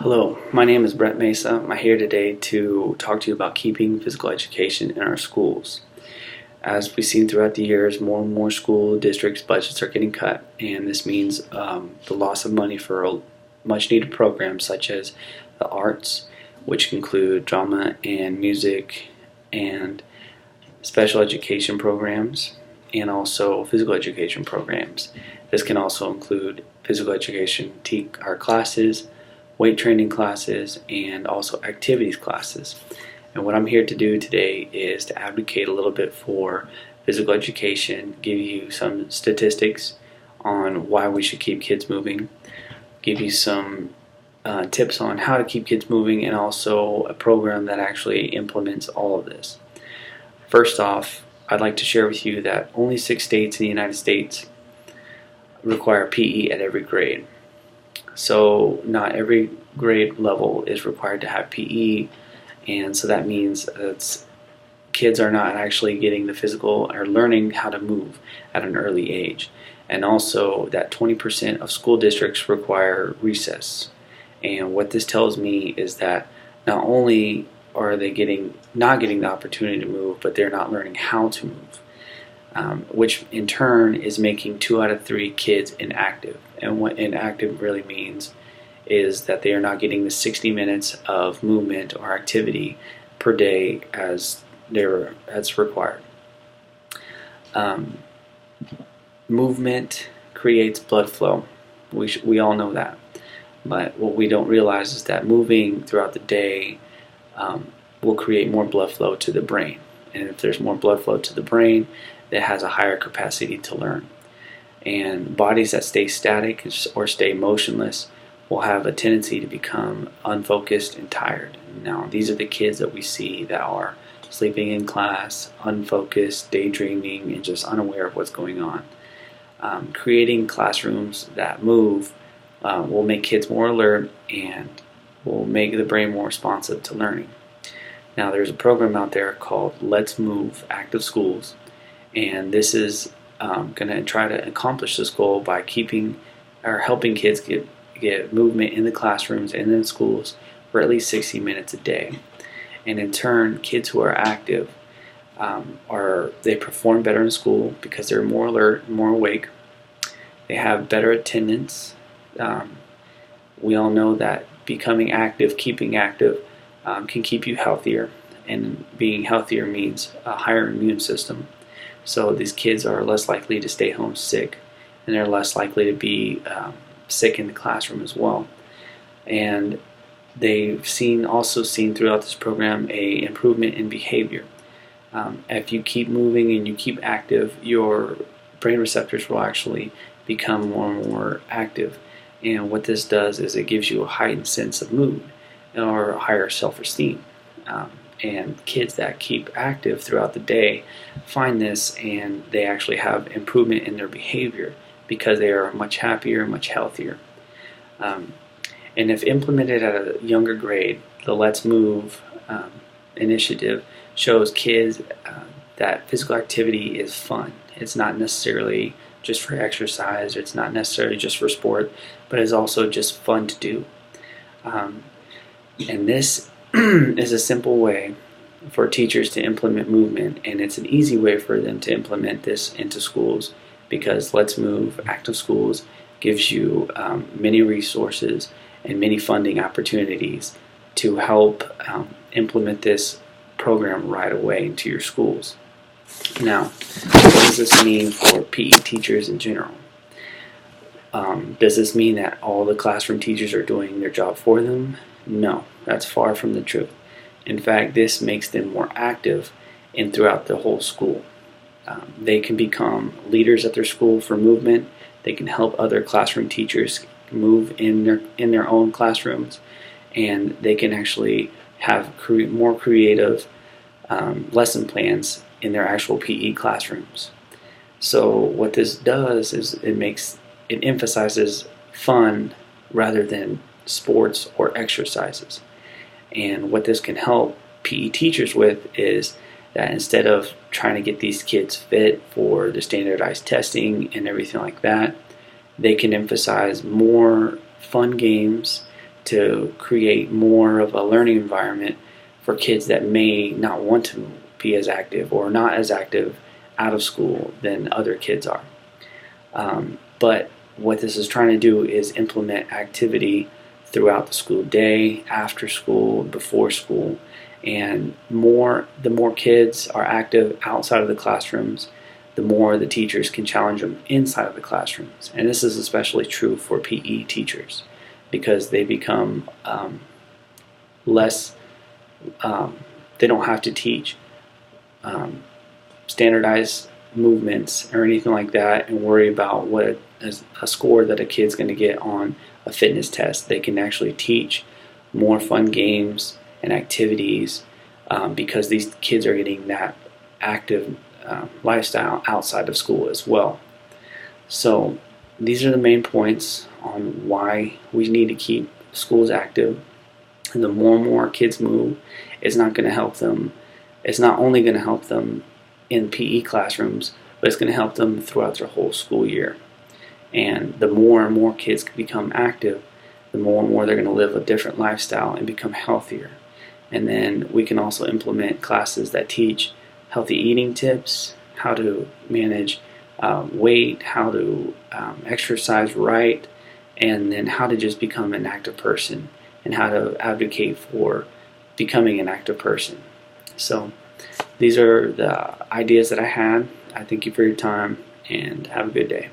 Hello, my name is Brett Mesa. I'm here today to talk to you about keeping physical education in our schools. As we've seen throughout the years, more and more school districts' budgets are getting cut, and this means the loss of money for much needed programs such as the arts, which include drama and music and special education programs, and also physical education programs. This can also include physical education art classes, weight training classes, and also activities classes. And what I'm here to do today is to advocate a little bit for physical education, give you some statistics on why we should keep kids moving, give you some tips on how to keep kids moving, and also a program that actually implements all of this. First off, I'd like to share with you that only 6 states in the United States require PE at every grade. So not every grade level is required to have PE, and so that means that kids are not actually getting the physical or learning how to move at an early age. And also that 20% of school districts require recess. And what this tells me is that not only are they not getting the opportunity to move, but they're not learning how to move. Which in turn is making 2 out of 3 kids inactive. And what inactive really means is that they are not getting the 60 minutes of movement or activity per day as required. Movement creates blood flow. We all know that. But what we don't realize is that moving throughout the day will create more blood flow to the brain. And if there's more blood flow to the brain, that has a higher capacity to learn. And bodies that stay static or stay motionless will have a tendency to become unfocused and tired. Now, these are the kids that we see that are sleeping in class, unfocused, daydreaming, and just unaware of what's going on. Creating classrooms that move will make kids more alert and will make the brain more responsive to learning. Now, there's a program out there called Let's Move Active Schools, and this is going to try to accomplish this goal by helping kids get movement in the classrooms and in schools for at least 60 minutes a day. And in turn, kids who are active they perform better in school because they're more alert, more awake. They have better attendance. We all know that becoming active, keeping active, can keep you healthier, and being healthier means a higher immune system. So these kids are less likely to stay home sick, and they're less likely to be sick in the classroom as well. And they've also seen throughout this program a improvement in behavior. If you keep moving and you keep active, your brain receptors will actually become more and more active. And what this does is it gives you a heightened sense of mood or a higher self-esteem. And kids that keep active throughout the day find this, and they actually have improvement in their behavior because they are much happier, much healthier. And if implemented at a younger grade, the Let's Move initiative shows kids that physical activity is fun. It's not necessarily just for exercise, or it's not necessarily just for sport, but it's also just fun to do. And this is a simple way for teachers to implement movement, and it's an easy way for them to implement this into schools, because Let's Move Active Schools gives you many resources and many funding opportunities to help implement this program right away into your schools. Now, what does this mean for PE teachers in general? Does this mean that all the classroom teachers are doing their job for them? No, that's far from the truth. In fact, this makes them more active and throughout the whole school. They can become leaders at their school for movement. They can help other classroom teachers move in their own classrooms, and they can actually have more creative lesson plans in their actual PE classrooms. So what this does is it emphasizes fun rather than sports or exercises. And what this can help PE teachers with is that instead of trying to get these kids fit for the standardized testing and everything like that, they can emphasize more fun games to create more of a learning environment for kids that may not want to be as active or not as active out of school than other kids are. But what this is trying to do is implement activity throughout the school day, after school, before school, and the more kids are active outside of the classrooms, the more the teachers can challenge them inside of the classrooms. And this is especially true for PE teachers because they become less, they don't have to teach standardized movements or anything like that and worry about what a score that a kid's going to get on a fitness test. They can actually teach more fun games and activities because these kids are getting that active lifestyle outside of school as well. So these are the main points on why we need to keep schools active. And the more and more kids move, it's not going to help them. It's not only going to help them in PE classrooms, but it's going to help them throughout their whole school year. And the more and more kids become active, the more and more they're going to live a different lifestyle and become healthier. And then we can also implement classes that teach healthy eating tips, how to manage weight, how to exercise right, and then how to just become an active person and how to advocate for becoming an active person. So these are the ideas that I had. I thank you for your time and have a good day.